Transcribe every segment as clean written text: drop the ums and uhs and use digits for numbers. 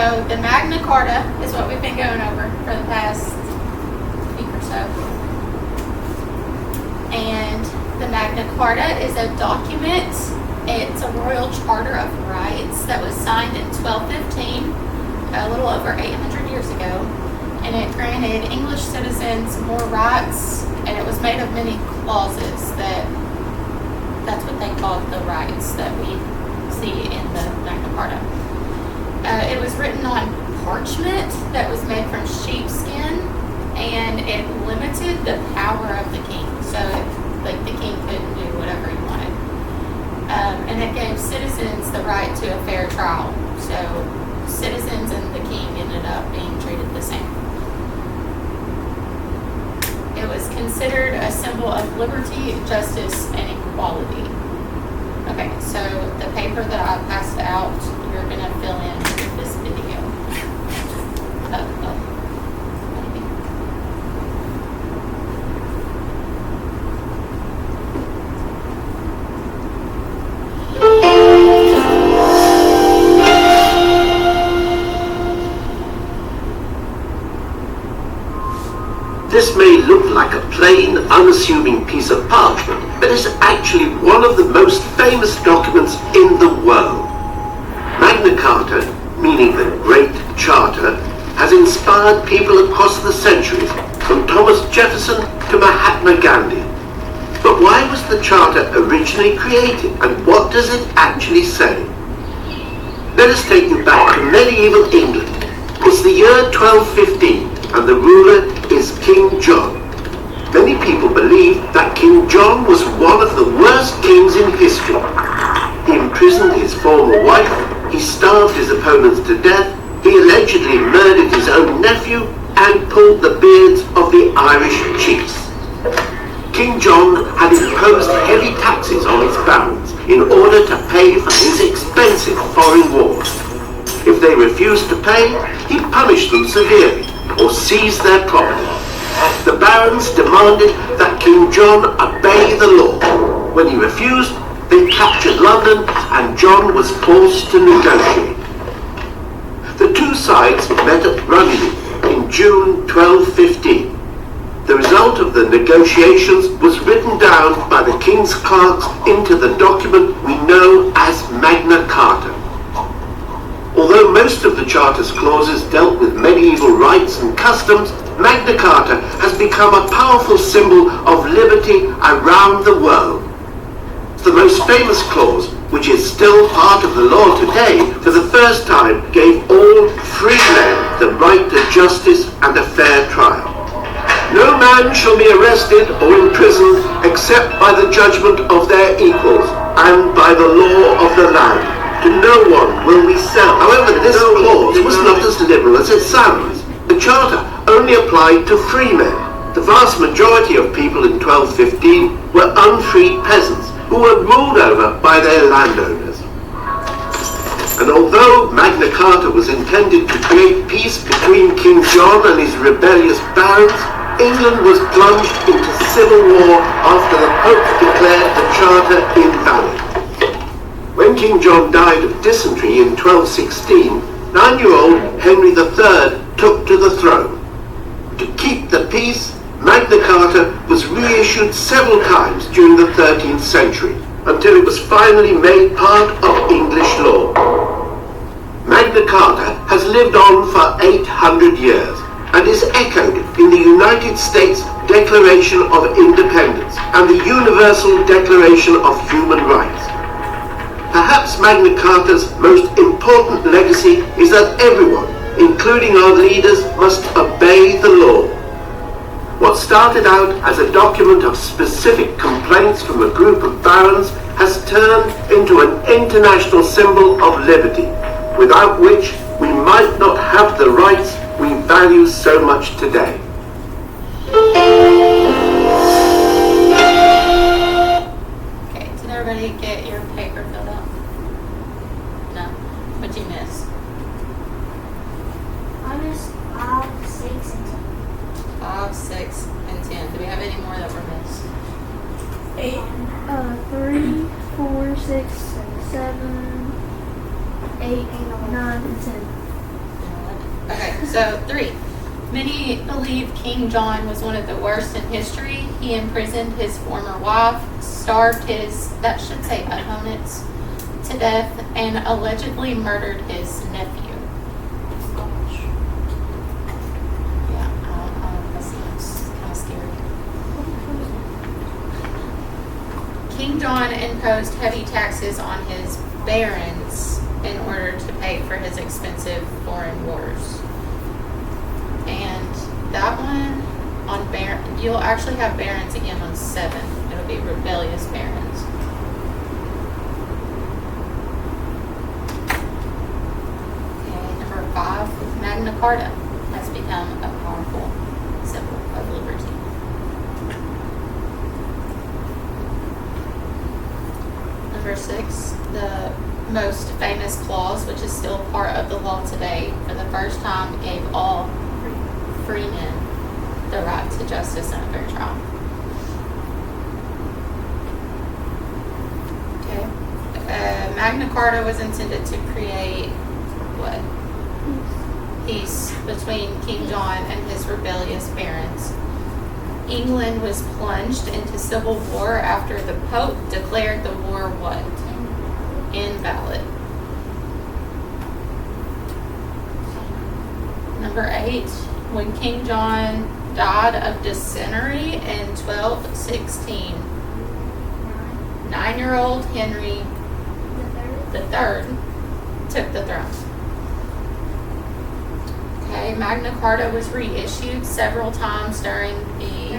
So the Magna Carta is what we've been going over for the past week or so. And the Magna Carta is a document. It's a royal charter of rights that was signed in 1215, a little over 800 years ago. And it granted English citizens more rights, and it was made of many clauses that's what they called the rights that we see in the Magna Carta. It was written on parchment that was made from sheepskin, and it limited the power of the king. So, the king couldn't do whatever he wanted. And it gave citizens the right to a fair trial. So, citizens and the king ended up being treated the same. It was considered a symbol of liberty, justice, and equality. Okay, so the paper that I passed out, you're going to fill in with this video. This may look like a plain, unassuming piece of parchment, but is actually one of the most famous documents in the world. Magna Carta, meaning the Great Charter, has inspired people across the centuries, from Thomas Jefferson to Mahatma Gandhi. But why was the Charter originally created, and what does it actually say? Let us take you back to medieval England. It's the year 1215. And the ruler is King John. Many people believe that King John was one of the worst kings in history. He imprisoned his former wife, he starved his opponents to death, he allegedly murdered his own nephew, and pulled the beards of the Irish chiefs. King John had imposed heavy taxes on his barons in order to pay for his expensive foreign wars. If they refused to pay, he punished them severely, or seized their property. The barons demanded that King John obey the law. When he refused, they captured London, and John was forced to negotiate. The two sides met at Runnymede in June 1215. The result of the negotiations was written down by the king's clerks into the document we know as Magna Carta. Although most of the Charter's clauses dealt with medieval rights and customs, Magna Carta has become a powerful symbol of liberty around the world. The most famous clause, which is still part of the law today, for the first time gave all free men the right to justice and a fair trial. No man shall be arrested or imprisoned except by the judgment of their equals and by the law of the land. To no one will we sell. However, this clause was not as liberal as it sounds. The Charter only applied to free men. The vast majority of people in 1215 were unfreed peasants who were ruled over by their landowners. And although Magna Carta was intended to create peace between King John and his rebellious barons, England was plunged into civil war after the Pope declared the Charter invalid. When King John died of dysentery in 1216, 9-year-old Henry III took to the throne. To keep the peace, Magna Carta was reissued several times during the 13th century, until it was finally made part of English law. Magna Carta has lived on for 800 years and is echoed in the United States Declaration of Independence and the Universal Declaration of Human Rights. Perhaps Magna Carta's most important legacy is that everyone, including our leaders, must obey the law. What started out as a document of specific complaints from a group of barons has turned into an international symbol of liberty, without which we might not have the rights we value so much today. Okay, did everybody get your paper filled out? No? What'd you miss? I missed 5, 6, and 10. 5, 6, and 10. Do we have any more that were missed? 3, 4, 6, 7, 8, 9, and 10. Okay, so 3. Many believe King John was one of the worst in history. He imprisoned his former wife, starved his, that should say opponents, to death, and allegedly murdered his nephew. Yeah, that seems kind of scary. King John imposed heavy taxes on his barons in order to pay for his expensive foreign wars. And that one on you'll actually have barons again on 7. It'll be rebellious barons. Okay, number 5, Magna Carta has become a powerful symbol of liberty. Number 6, the most famous clause, which is still part of the law today, for the first time gave all free men the right to justice and a fair trial. Okay. Magna Carta was intended to create what? Peace between King John and his rebellious barons. England was plunged into civil war after the Pope declared the war what? Invalid. Number 8, when King John died of dysentery in 1216, 9-year-old Henry III took the throne. Okay, Magna Carta was reissued several times during the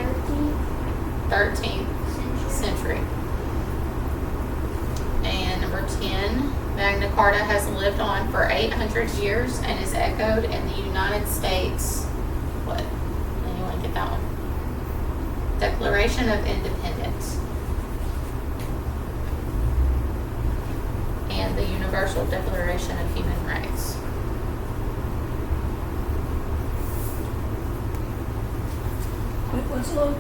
13th century. And number 10, Magna Carta has lived on for 800 years and is echoed in the United States. What? Anyone get that one? Declaration of Independence. And the Universal Declaration of Human Rights. What's 11?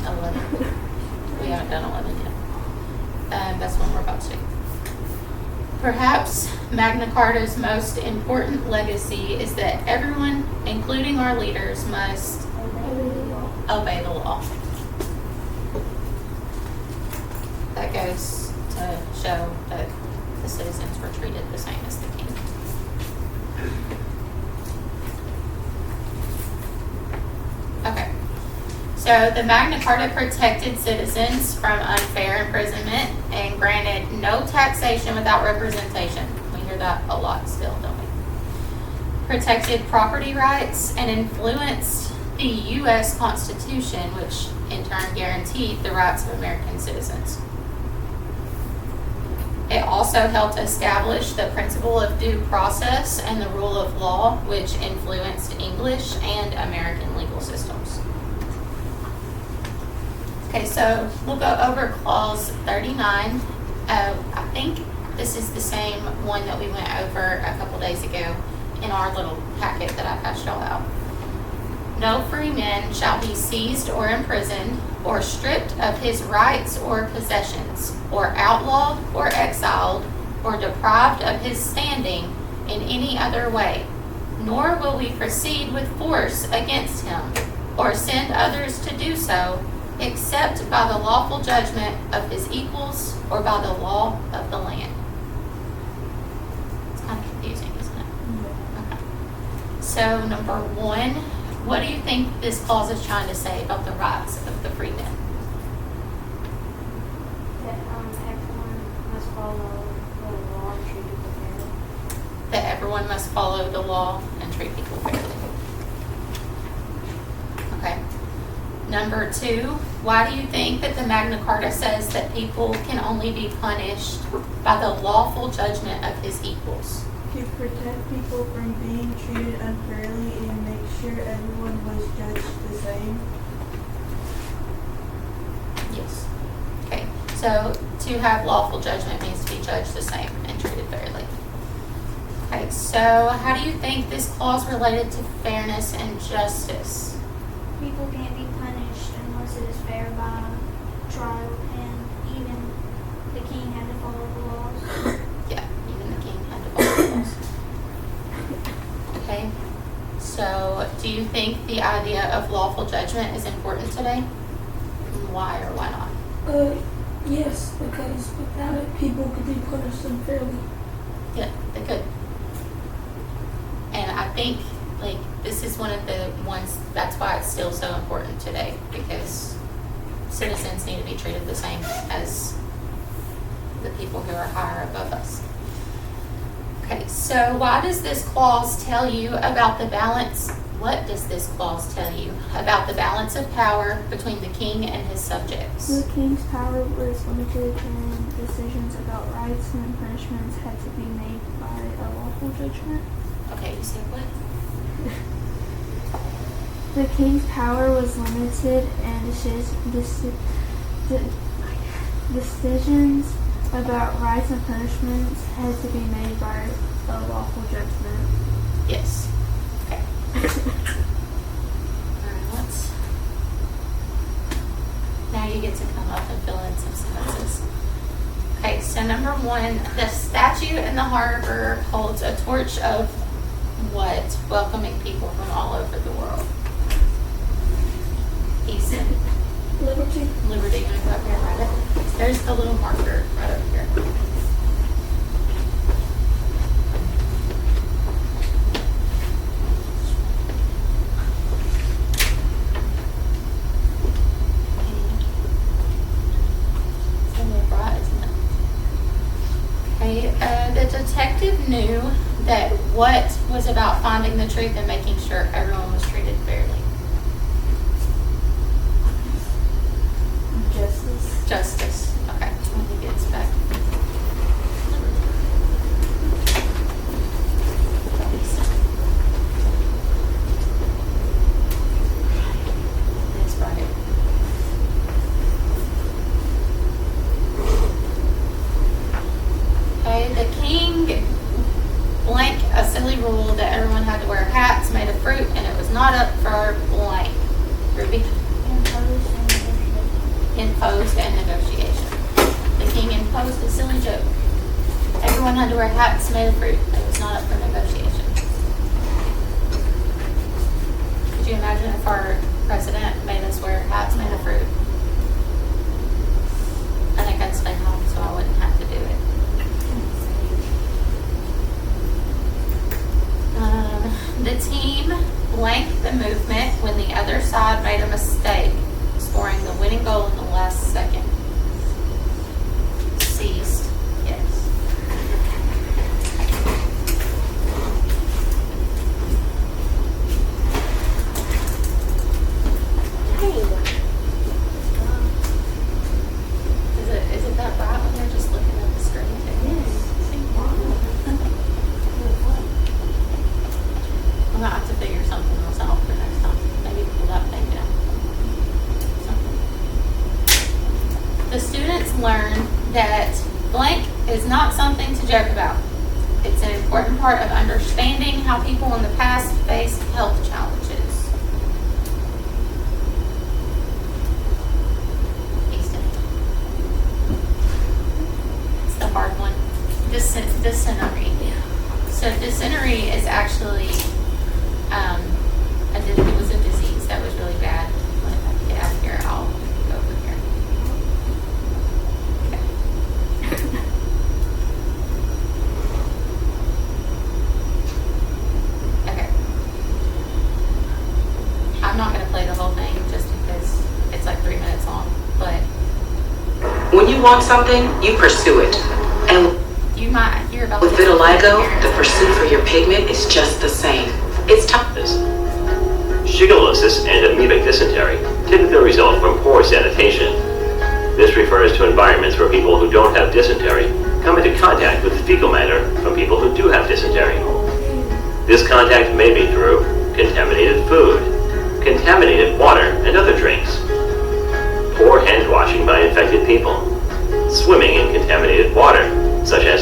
11. We haven't done 11 yet. That's one we're about to do. Perhaps Magna Carta's most important legacy is that everyone, including our leaders, must obey the law. That goes to show that the citizens were treated the same as the king. Okay. So the Magna Carta protected citizens from unfair imprisonment and granted no taxation without representation. We hear that a lot still, don't we? Protected property rights and influenced the U.S. Constitution, which in turn guaranteed the rights of American citizens. It also helped establish the principle of due process and the rule of law, which influenced English and American legal systems. Okay, so we'll go over clause 39. I think this is the same one that we went over a couple days ago in our little packet that I passed y'all out. No free man shall be seized or imprisoned or stripped of his rights or possessions, or outlawed or exiled or deprived of his standing in any other way, nor will we proceed with force against him or send others to do so, except by the lawful judgment of his equals or by the law of the land. It's kind of confusing, isn't it? Okay. So number 1, what do you think this clause is trying to say about the rights of the free men? That everyone must follow the law and treat people fairly. That everyone must follow the law and treat people fairly. Okay. Number 2, why do you think that the Magna Carta says that people can only be punished by the lawful judgment of his equals? To protect people from being treated unfairly and make sure everyone was judged the same. Yes. Okay. So to have lawful judgment means to be judged the same and treated fairly. Okay. So how do you think this clause related to fairness and justice? People can't be punished unless it is fair by trial, and even the king had to follow the laws. Yeah, even the king had to follow the laws. Okay. So, do you think the idea of lawful judgment is important today? And why or why not? Yes, because without it, people could be punished unfairly. Yeah, they could. And I think, like, this is one of the ones, that's why it's still so important today, because citizens need to be treated the same as the people who are higher above us. Okay, so why does this clause tell you about the balance? What does this clause tell you about the balance of power between the king and his subjects? The king's power was limited and decisions about rights and punishments had to be made by a lawful judgment. Okay, you said what? The king's power was limited and decisions about rights and punishments had to be made by a lawful judgment. Yes. Okay. Alright, now you get to come up and fill in some sentences. Okay, so number 1, the statue in the harbor holds a torch of what? Welcoming people from all over the world. Peace and Liberty. liberty. You want to go up here and write it? There's the little marker right over here. It's a little bright, isn't it? Okay, the detective knew that what was about finding the truth and making sure everyone was treated fairly. Justice. Okay, when he gets back. That's right. Okay, the king blank a silly rule that everyone had to wear hats made of fruit and it was not up for blank. Ruby? Imposed and negotiation. The king imposed a silly joke. Everyone had to wear hats made of fruit. It was not up for negotiation. Could you imagine if our president made us wear hats made of fruit? I think I'd stay home so I wouldn't have to do it. The team blanked the movement when the other side made a mistake, scoring the winning goal in the last second. Ceased. Yes. Is it that bright when they're just looking at the screen? I'm gonna have to figure something else out for next time. Maybe pull that thing down. The students learn that blank is not something to joke about. It's an important part of understanding how people in the past faced health challenges. Easton. It's the hard one. Dysentery. So dysentery is actually, it was a disease that was really bad. When I get out of here, I'll go over here. Okay. I'm not going to play the whole thing just because it's like 3 minutes long, but When you want something, you pursue it. And you might hear about with this. vitiligo, the pursuit for your pigment is just the same. It's tough. Shigellosis and amoebic dysentery typically result from poor sanitation. This refers to environments where people who don't have dysentery come into contact with fecal matter from people who do have dysentery. This contact may be through contaminated food, contaminated water and other drinks, poor hand washing by infected people, swimming in contaminated water, such as